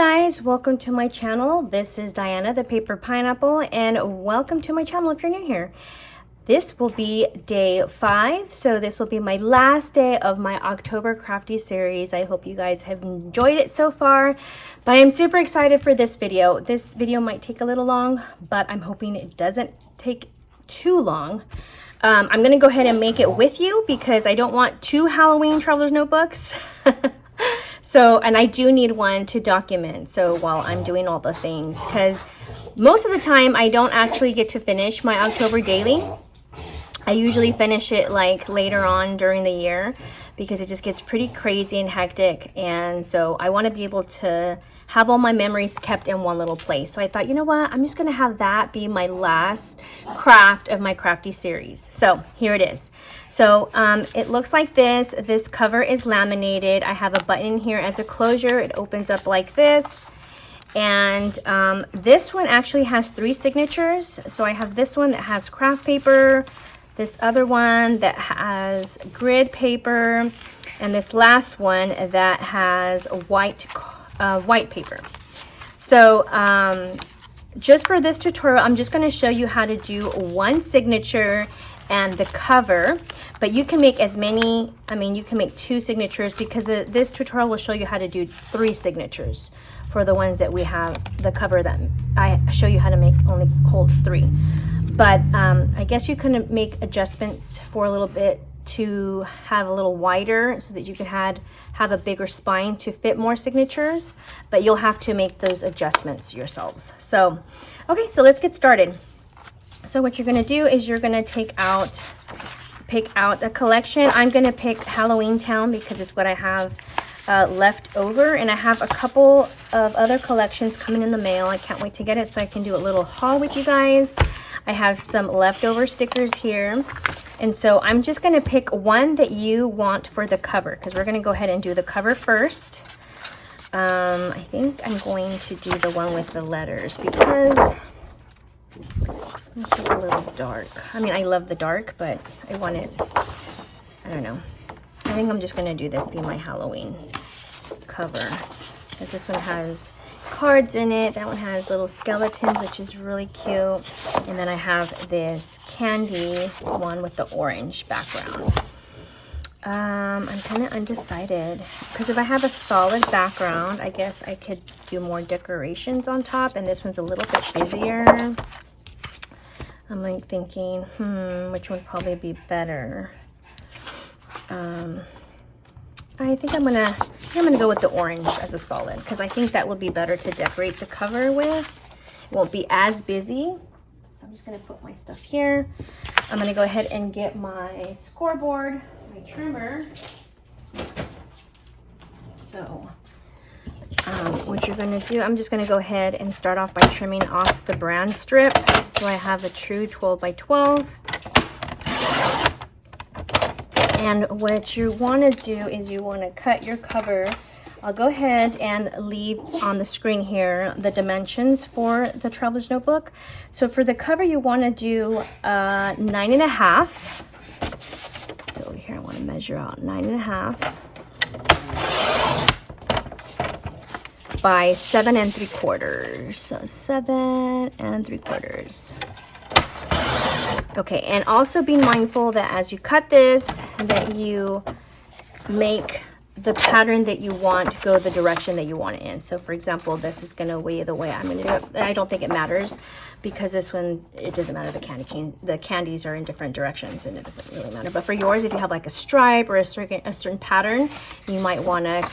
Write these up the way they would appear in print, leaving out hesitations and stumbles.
guys, welcome to my channel. This is Diana the Paper Pineapple, and welcome to my channel if you're new here. This will be day 5, so this will be my last day of my October Crafty Series. I hope you guys have enjoyed it so far, but I'm super excited for this video. This video might take a little long, but I'm hoping it doesn't take too long. I'm gonna go ahead and make it with you because I don't want 2 Halloween traveler's notebooks. So, and I do need one to document, so while I'm doing all the things, because most of the time I don't actually get to finish my October daily. I usually finish it like later on during the year because it just gets pretty crazy and hectic, and so I want to be able to have all my memories kept in one little place. So I thought, you know what, I'm just gonna have that be my last craft of my crafty series. So here it is. So it looks like this. This cover is laminated. I have a button here as a closure. It opens up like this. And this one actually has 3 signatures. So I have this one that has craft paper, this other one that has grid paper, and this last one that has white paper. So just for this tutorial, I'm just going to show you how to do 1 signature and the cover, but you can make as many, you can make 2 signatures because this tutorial will show you how to do 3 signatures for the ones that we have. The cover that I show you how to make only holds 3, but I guess you can make adjustments for a little bit to have a little wider so that you can have a bigger spine to fit more signatures, but you'll have to make those adjustments yourselves. So okay, so let's get started. So what you're going to do is you're going to pick out a collection. I'm going to pick Halloween Town because it's what I have left over, and I have a couple of other collections coming in the mail. I can't wait to get it so I can do a little haul with you guys. I have some leftover stickers here, and so I'm just going to pick one that you want for the cover because we're going to go ahead and do the cover first. I think I'm going to do the one with the letters because this is a little dark. I love the dark, but I want it, I don't know. I think I'm just going to do this be my Halloween cover because this one has cards in it. That one has little skeletons, which is really cute. And then I have this candy one with the orange background. I'm kind of undecided because if I have a solid background, I guess I could do more decorations on top, and this one's a little bit busier. I'm like thinking, which would probably be better. I think I'm gonna go with the orange as a solid because I think that would be better to decorate the cover with. It won't be as busy. So I'm just gonna put my stuff here. I'm gonna go ahead and get my scoreboard, my trimmer. So what you're gonna do, I'm just gonna go ahead and start off by trimming off the brand strip. So I have a true 12 by 12. And what you want to do is you want to cut your cover. I'll go ahead and leave on the screen here the dimensions for the traveler's notebook. So for the cover, you want to do 9.5. So here I want to measure out 9.5 by 7 3/4. So 7 3/4. Okay, and also be mindful that as you cut this, that you make the pattern that you want go the direction that you want it in. So for example, this is gonna be the way I'm gonna do it. I don't think it matters because this one, it doesn't matter. The candies are in different directions and it doesn't really matter. But for yours, if you have like a stripe or a certain pattern, you might wanna,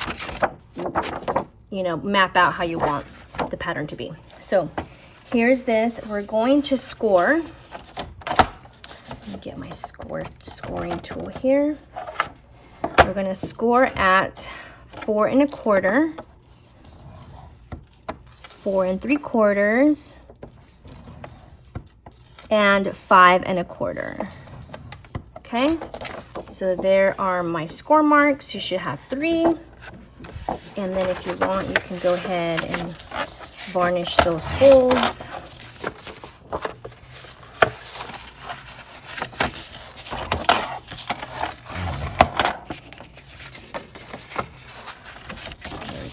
map out how you want the pattern to be. So here's this. We're going to score. Get my scoring tool here. We're going to score at 4 1/4, 4 3/4, and 5 1/4. Okay, so there are my score marks. You should have 3, and then if you want, you can go ahead and varnish those folds.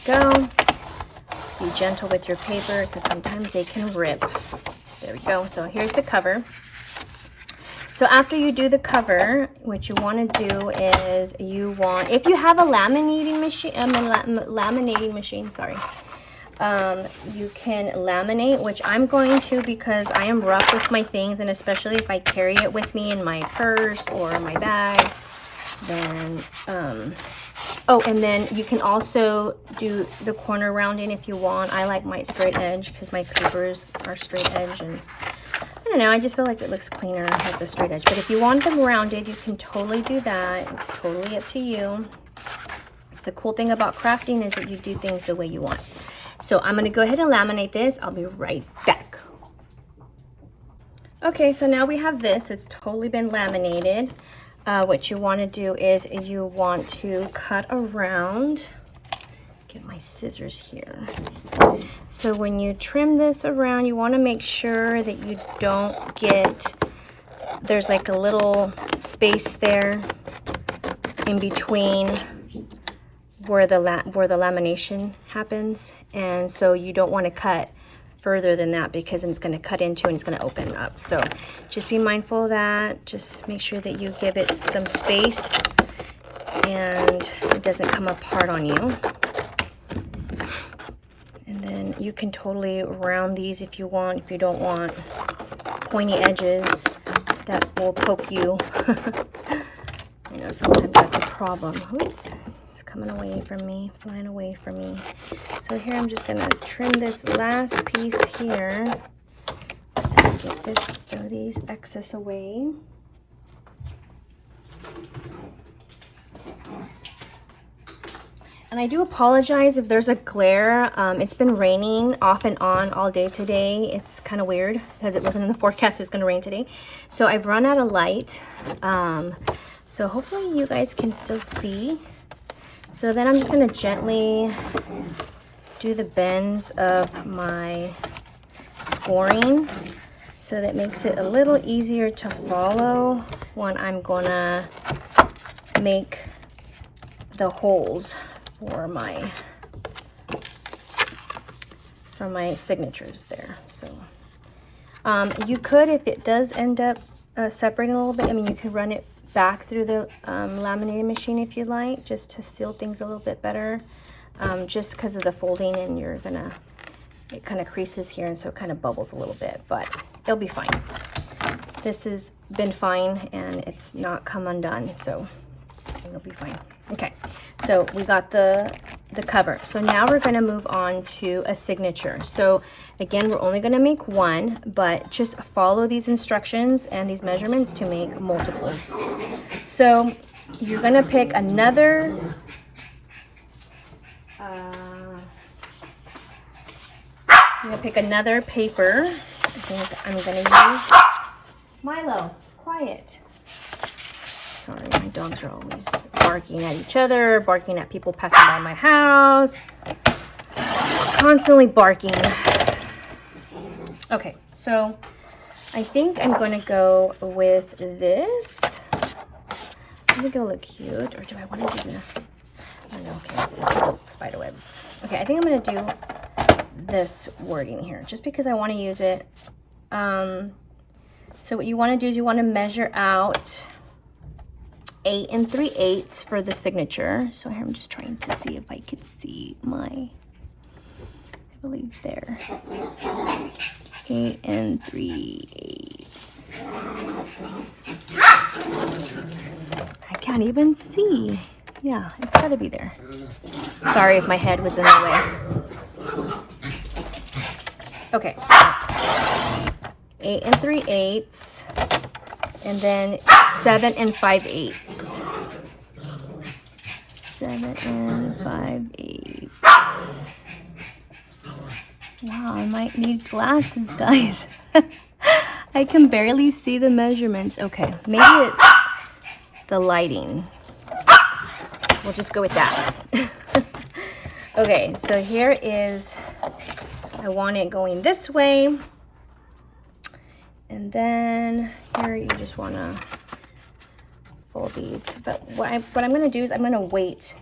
Go. You gentle with your paper because sometimes they can rip. There we go. So here's the cover. So after you do the cover, what you want to do is if you have a laminating machine, sorry, you can laminate, which I'm going to because I am rough with my things, and especially if I carry it with me in my purse or my bag, then, oh, and then you can also do the corner rounding if you want. I like my straight edge because my papers are straight edge, and I don't know, I just feel like it looks cleaner with the straight edge. But if you want them rounded, you can totally do that. It's totally up to you. It's the cool thing about crafting is that you do things the way you want. So I'm going to go ahead and laminate this. I'll be right back. Okay, so now we have this. It's totally been laminated. What you want to do is you want to cut around. Get my scissors here. So when you trim this around, you want to make sure that you don't get, there's like a little space there in between where the lamination happens, and so you don't want to cut further than that because then it's going to cut into and it's going to open up. So just be mindful of that. Just make sure that you give it some space and it doesn't come apart on you. And then you can totally round these if you want, if you don't want pointy edges that will poke you. I know sometimes that's a problem. Oops, it's coming away from me, flying away from me. So here I'm just gonna trim this last piece here and get this, throw these excess away. And I do apologize if there's a glare. It's been raining off and on all day today. It's kind of weird because it wasn't in the forecast it was going to rain today. So I've run out of light. So hopefully you guys can still see. So then I'm just going to gently do the bends of my scoring so that makes it a little easier to follow when I'm going to make the holes for my signatures there. So you could, if it does end up separating a little bit, I mean, you could run it back through the laminating machine if you like, just to seal things a little bit better, just because of the folding, and it kind of creases here, and so it kind of bubbles a little bit, but it'll be fine. This has been fine and it's not come undone, so it'll be fine. Okay, so we got the cover. So now we're going to move on to a signature. So again, we're only going to make one, but just follow these instructions and these measurements to make multiples. So you're going to pick another paper. I think I'm going to use Milo. Quiet. Sorry, my dogs are always barking at each other, barking at people passing by my house. Constantly barking. Okay, so I think I'm going to go with this. I think it'll look cute, or do I want to do this? Oh, no, okay, it's just little spider webs. Okay, I think I'm going to do this wording here, just because I want to use it. So what you want to do is you want to measure out 8 3/8 for the signature. So here I'm just trying to see if I can see I believe there. 8 3/8. I can't even see. Yeah, it's gotta be there. Sorry if my head was in the way. Okay. 8 3/8. And then 7 5/8. 7 5/8. Wow, I might need glasses, guys. I can barely see the measurements. Okay, maybe it's the lighting. We'll just go with that. Okay, so here is, I want it going this way. And then here you just want to fold these. But what I'm going to do is I'm going to wait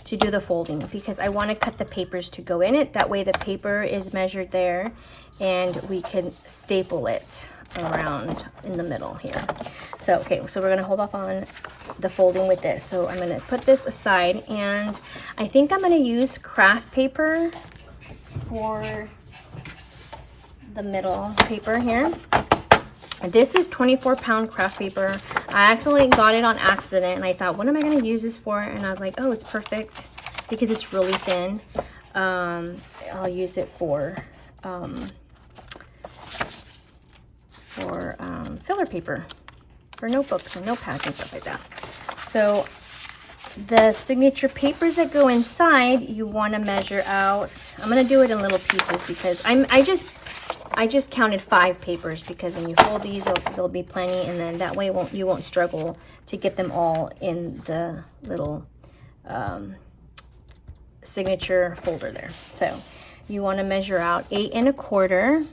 to do the folding, because I want to cut the papers to go in it. That way the paper is measured there and we can staple it around in the middle here. So, okay, so we're going to hold off on the folding with this. So I'm going to put this aside, and I think I'm going to use craft paper for the middle paper here. This is 24-pound craft paper. I accidentally got it on accident, and I thought, what am I going to use this for? And I was like, oh, it's perfect because it's really thin. I'll use it for filler paper for notebooks and notepads and stuff like that. So the signature papers that go inside, you want to measure out. I'm going to do it in little pieces because I just counted 5 papers, because when you fold these, there'll be plenty, and then that way you won't struggle to get them all in the little signature folder there. So you want to measure out 8 1/4.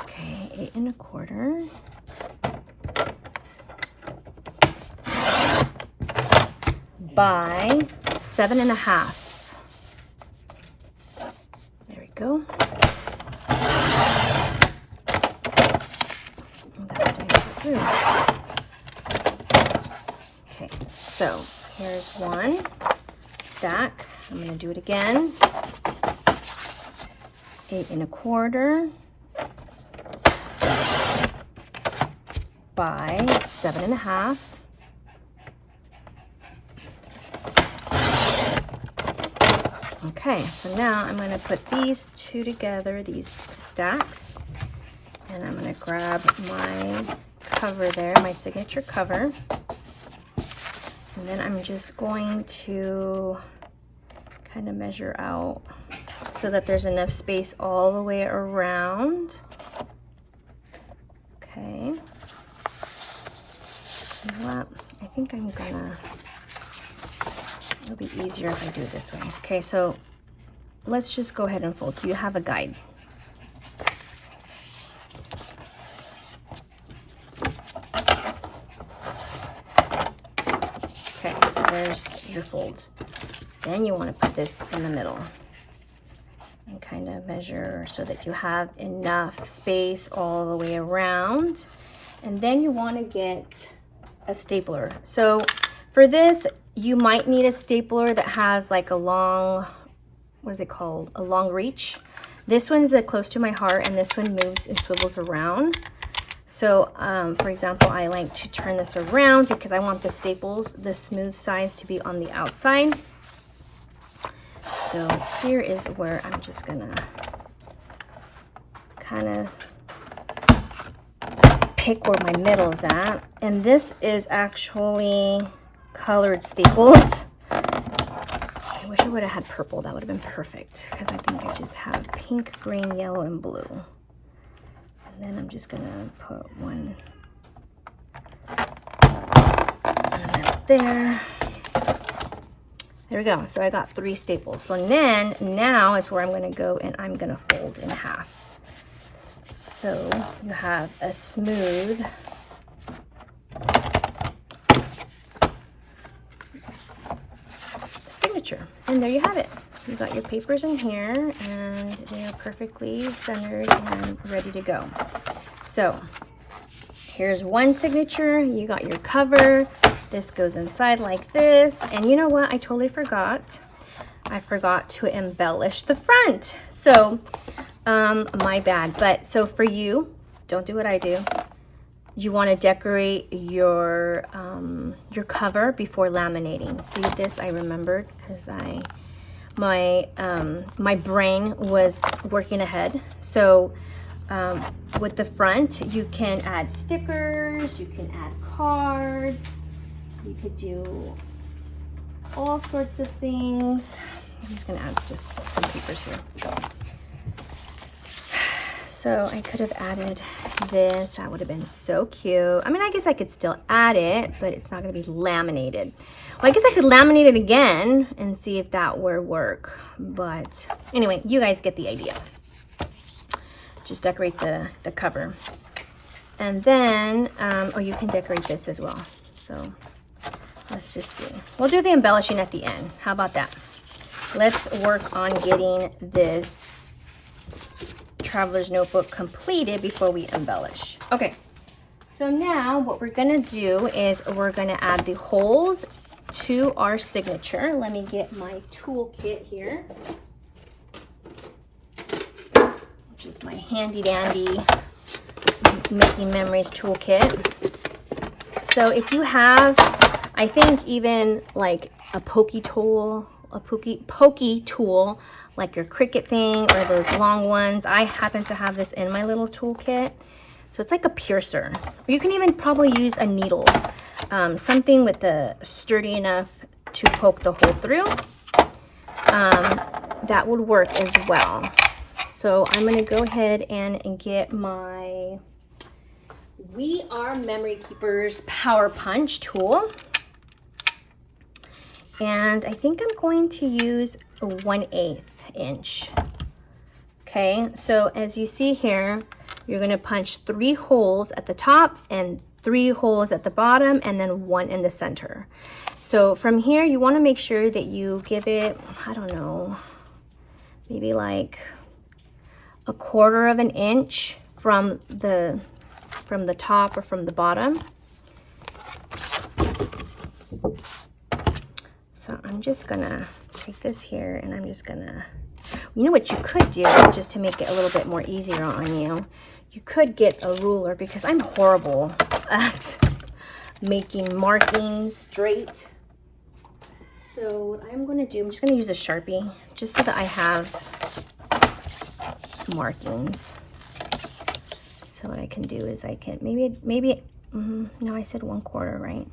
Okay, 8 1/4 by 7 1/2. There we go. Okay, so here's one stack. I'm going to do it again. 8 1/4 by 7 1/2. Okay, so now I'm going to put these two together, these stacks, and I'm going to grab my cover there, my signature cover, and then I'm just going to kind of measure out so that there's enough space all the way around. Okay, you know what? I think I'm gonna, it'll be easier if I do it this way. Okay, so let's just go ahead and fold so you have a guide. Okay, so there's your fold. Then you want to put this in the middle and kind of measure so that you have enough space all the way around. And then you want to get a stapler. So for this, you might need a stapler that has like a long, what is it called? A long reach. This one's close to my heart, and this one moves and swivels around. So for example, I like to turn this around because I want the staples, the smooth sides, to be on the outside. So here is where I'm just gonna kind of pick where my middle is at. And this is actually colored staples. I wish I would have had purple. That would have been perfect, because I think I just have pink, green, yellow, and blue. And then I'm just gonna put one there. There we go. So I got 3 staples. So then now is where I'm going to go, and I'm going to fold in half. So you have a smooth signature. And there you have it. You got your papers in here, and they are perfectly centered and ready to go. So here's one signature. You got your cover. This goes inside like this. And you know what? I totally forgot. I forgot to embellish the front. So, my bad. But so for you, don't do what I do. You want to decorate your cover before laminating. See, this I remembered because my brain was working ahead. So with the front, you can add stickers, you can add cards, you could do all sorts of things. I'm just gonna add just some papers here. So I could have added this. That would have been so cute. I mean, I guess I could still add it, but it's not gonna be laminated. Well, I guess I could laminate it again and see if that would work. But anyway, you guys get the idea. Just decorate the cover. And then, oh, you can decorate this as well. So let's just see. We'll do the embellishing at the end. How about that? Let's work on getting this traveler's notebook completed before we embellish. Okay, so now what we're gonna do is we're gonna add the holes to our signature. Let me get my toolkit here, which is my handy dandy Making Memories toolkit. So if you have, I think even like a pokey tool, like your Cricut thing or those long ones. I happen to have this in my little toolkit. So it's like a piercer. Or you can even probably use a needle, something with the sturdy enough to poke the hole through. That would work as well. So I'm gonna go ahead and get my We Are Memory Keepers Power Punch tool. And I think I'm going to use a 1/8 inch. Okay, so as you see here, you're gonna punch 3 holes at the top and 3 holes at the bottom and then 1 in the center. So from here, you wanna make sure that you give it, I don't know, maybe like 1/4 of an inch from the top or from the bottom. So I'm just gonna take this here and I'm just gonna, you know what you could do just to make it a little bit more easier on you? You could get a ruler, because I'm horrible at making markings straight. So what I'm gonna do, I'm just gonna use a Sharpie just so that I have markings. So what I can do is I can no, I said 1/4, right?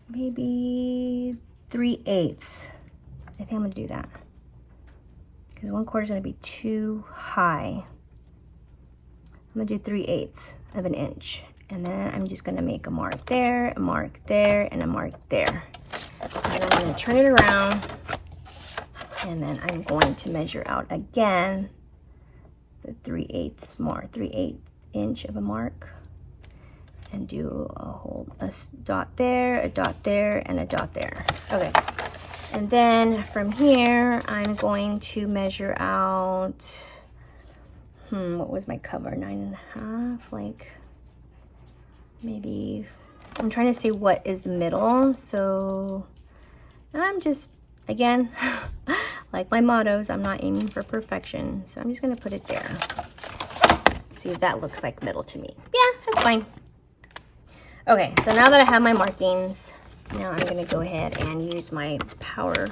Maybe 3/8. I think I'm gonna do that, because 1/4 is gonna be too high. I'm gonna do 3/8 of an inch, and then I'm just gonna make a mark there, a mark there, and a mark there. And I'm gonna turn it around, and then I'm going to measure out again the 3/8 inch of a mark, and do a dot there, a dot there, and a dot there. Okay, and then from here, I'm going to measure out, what was my cover? 9.5, like maybe, I'm trying to say what is middle. So I'm just, again, like my mottos, I'm not aiming for perfection. So I'm just gonna put it there. See if that looks like middle to me. Yeah, that's fine. Okay, so now that I have my markings, now I'm gonna go ahead and use my Power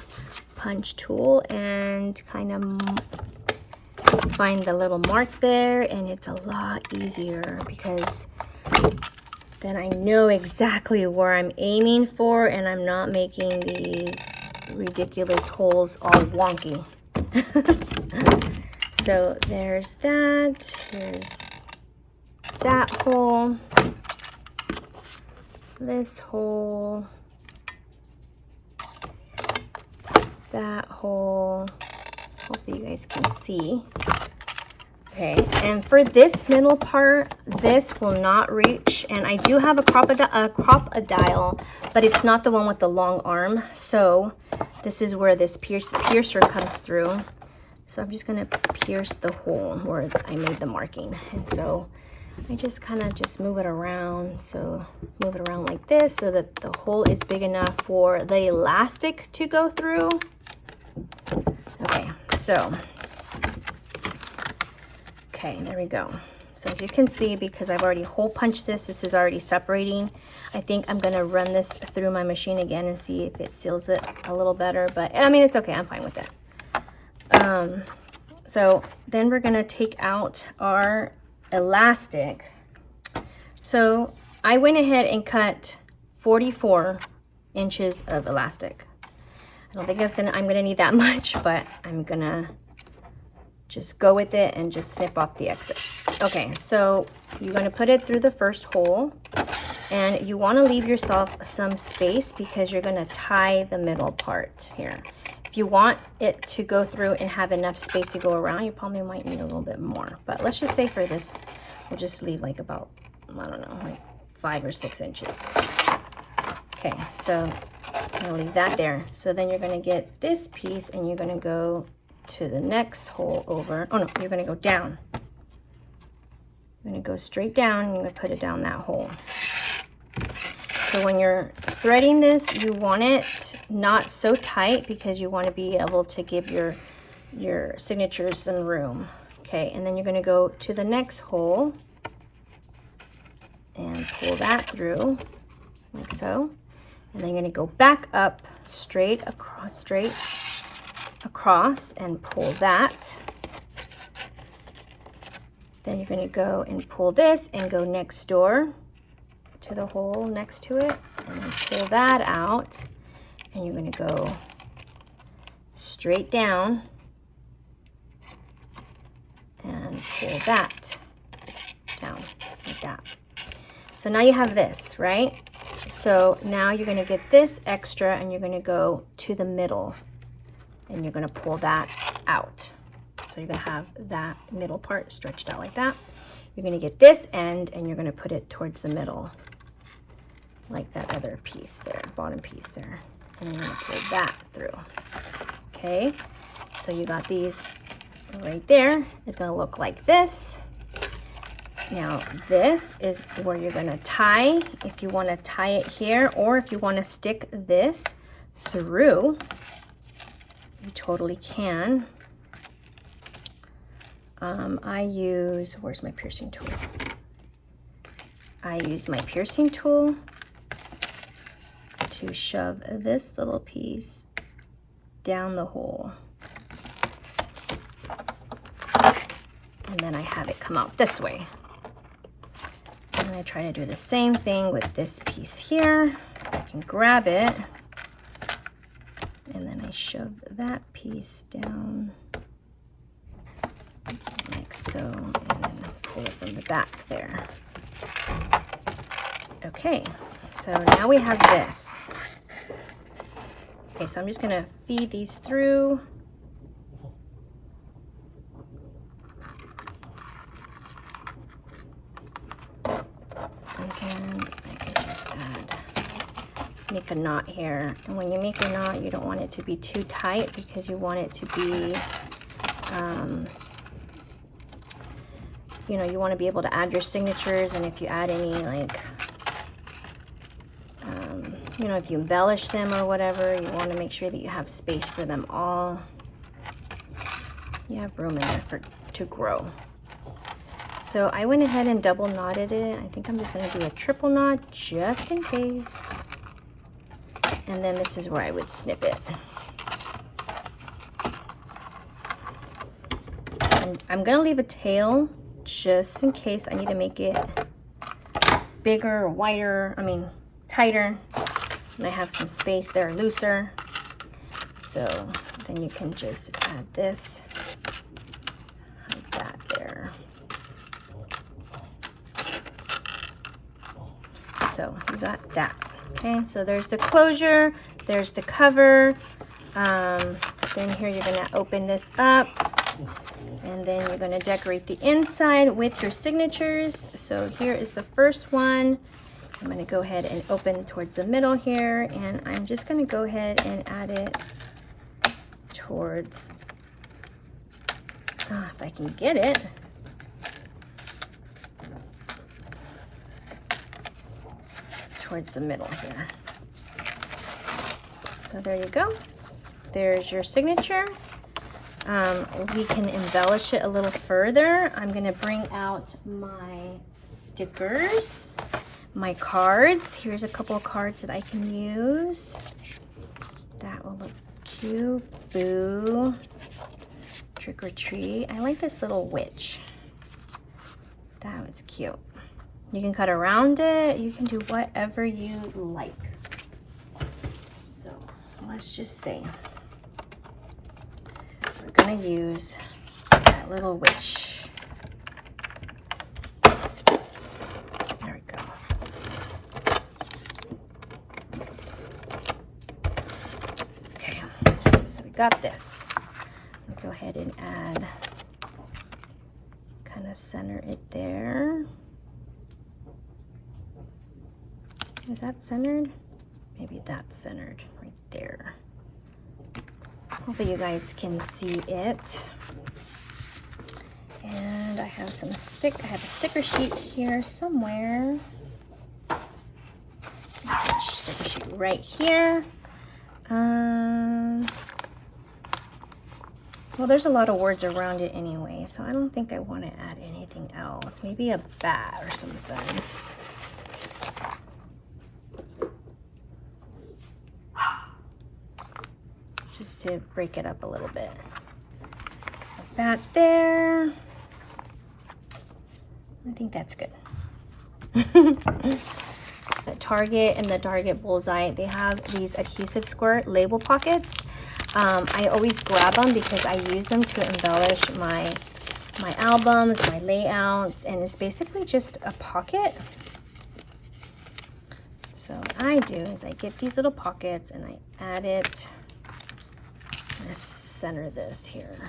Punch tool and kind of find the little mark there, and it's a lot easier because then I know exactly where I'm aiming for, and I'm not making these ridiculous holes all wonky. So there's that, here's that hole, this hole, that hole. Hopefully you guys can see. Okay, and for this middle part, this will not reach, and I do have a crop-a-dial, but it's not the one with the long arm. So this is where this piercer comes through. So I'm just gonna pierce the hole where I made the marking, and so I just kind of just move it around. So move it around like this so that the hole is big enough for the elastic to go through. Okay, so, okay, there we go. So as you can see, because I've already hole punched this, this is already separating. I think I'm gonna run this through my machine again and see if it seals it a little better, but I mean, it's okay, I'm fine with it. So then we're gonna take out our elastic. So I went ahead and cut 44 inches of elastic. I don't think I'm gonna need that much, but I'm gonna just go with it and just snip off the excess. Okay, so you're gonna put it through the first hole, and you wanna leave yourself some space because you're gonna tie the middle part here. If you want it to go through and have enough space to go around, you probably might need a little bit more, but let's just say for this We'll just leave like about, I don't know, like 5 or 6 inches. Okay, so I'm gonna leave that there. So then you're gonna get this piece and you're gonna go to the next hole over. Oh no, you're gonna go down. You're gonna go straight down and you're gonna put it down that hole. So when you're threading this, you want it not so tight because you want to be able to give your signatures some room. Okay, and then you're going to go to the next hole and pull that through like so. And then you're going to go back up straight across and pull that. Then you're going to go and pull this and go next door to the hole next to it, and then pull that out, and you're going to go straight down and pull that down like that. So now you have this, right? So now you're going to get this extra and you're going to go to the middle and you're going to pull that out. So you're going to have that middle part stretched out like that. You're going to get this end and you're going to put it towards the middle like that other piece there, bottom piece there. And then you're going to pull that through. Okay, so you got these right there. It's going to look like this. Now this is where you're going to tie, if you want to tie it here, or if you want to stick this through, you totally can. I use, where's my piercing tool? I use my piercing tool to shove this little piece down the hole. And then I have it come out this way. And I try to do the same thing with this piece here. I can grab it. And then I shove that piece down like so. And then pull it from the back there. Okay, so now we have this. Okay, so I'm just gonna feed these through. And then I can just make a knot here. And when you make a knot, you don't want it to be too tight because you want it to be, you know, you want to be able to add your signatures, and if you add any, like, you know, if you embellish them or whatever, you want to make sure that you have space for them all. You have room in there to grow. So I went ahead and double knotted it. I think I'm just going to do a triple knot just in case. And then this is where I would snip it. And I'm going to leave a tail just in case I need to make it bigger or wider, tighter. And I have some space there, looser. So then you can just add this like that there. So you got that. Okay, so there's the closure, there's the cover. Then here you're gonna open this up, and then you're gonna decorate the inside with your signatures. So here is the first one. I'm gonna go ahead and open towards the middle here, and I'm just gonna go ahead and add it towards, if I can get it. Towards the middle here. So there you go. There's your signature. We can embellish it a little further. I'm gonna bring out my stickers, my cards. Here's a couple of cards that I can use. That will look cute. Boo. Trick or treat. I like this little witch. That was cute. You can cut around it. You can do whatever you like. So let's just say we're gonna use that little witch. There we go. Okay, so we got this. I'll go ahead and add kind gonna center it there. Is that centered? Maybe that's centered right there. Hopefully you guys can see it. And I have some I have a sticker sheet here somewhere. Sticker sheet right here. Well, there's a lot of words around it anyway, so I don't think I want to add anything else. Maybe a bat or something. Just to break it up a little bit. A bat there. I think that's good. At Target and the Target Bullseye, they have these adhesive squirt label pockets. I always grab them because I use them to embellish my albums, my layouts, and it's basically just a pocket. So what I do is I get these little pockets and I add it. I'm gonna center this here.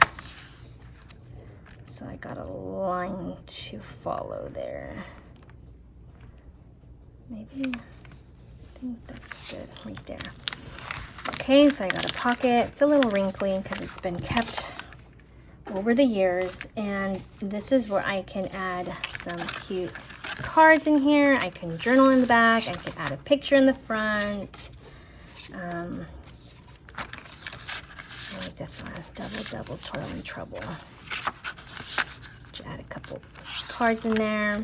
So I got a line to follow there. Maybe, I think that's good right there. Okay, so I got a pocket. It's a little wrinkly because it's been kept over the years, and this is where I can add some cute cards in here. I can journal in the back. I can add a picture in the front. I like this one, double toil and trouble. Just add a couple cards in there.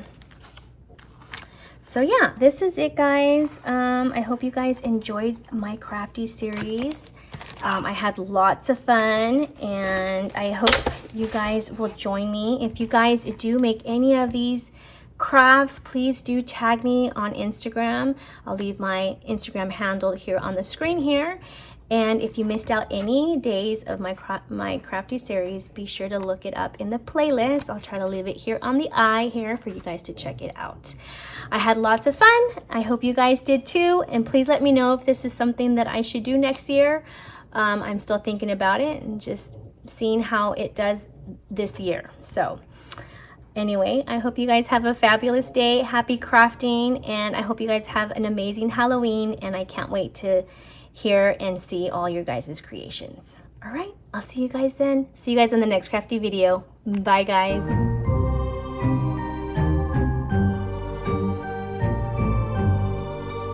So yeah, this is it, guys. I hope you guys enjoyed my crafty series. I had lots of fun, and I hope you guys will join me. If you guys do make any of these crafts, please do tag me on Instagram. I'll leave my Instagram handle here on the screen here. And if you missed out any days of my crafty series, be sure to look it up in the playlist. I'll try to leave it here on the eye here for you guys to check it out. I had lots of fun. I hope you guys did too. And please let me know if this is something that I should do next year. I'm still thinking about it and just seeing how it does this year. So anyway, I hope you guys have a fabulous day. Happy crafting. And I hope you guys have an amazing Halloween. And I can't wait to hear and see all your guys' creations. All right, I'll see you guys then. See you guys in the next crafty video. Bye, guys.